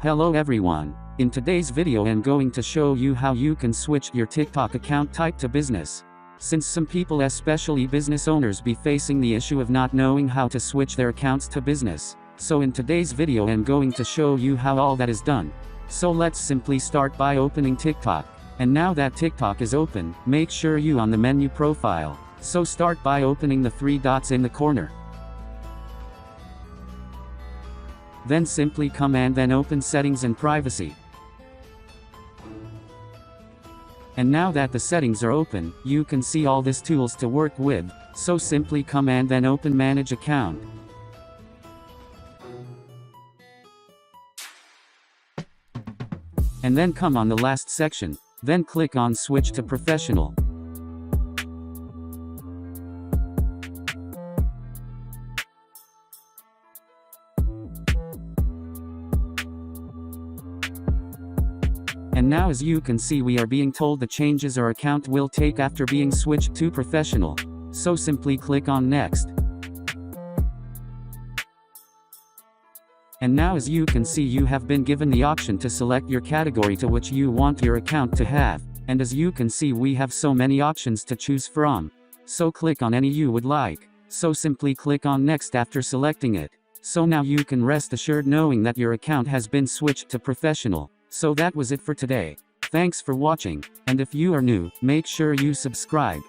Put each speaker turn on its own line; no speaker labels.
Hello everyone. In today's video I'm going to show you how you can switch your TikTok account type to business. Since some people, especially business owners, be facing the issue of not knowing how to switch their accounts to business. So in today's video I'm going to show you how all that is done. So let's simply start by opening TikTok. And now that TikTok is open, make sure you on the menu profile. So start by opening the three dots in the corner. Then simply come and then open settings and privacy. And now that the settings are open, you can see all these tools to work with, so simply come and then open manage account. And then come on the last section, then click on switch to professional. And now as you can see we are being told the changes our account will take after being switched to professional. So simply click on next. And now as you can see you have been given the option to select your category to which you want your account to have. And as you can see we have so many options to choose from. So click on any you would like. So simply click on next after selecting it. So now you can rest assured knowing that your account has been switched to professional. So that was it for today. Thanks for watching, and if you are new, make sure you subscribe.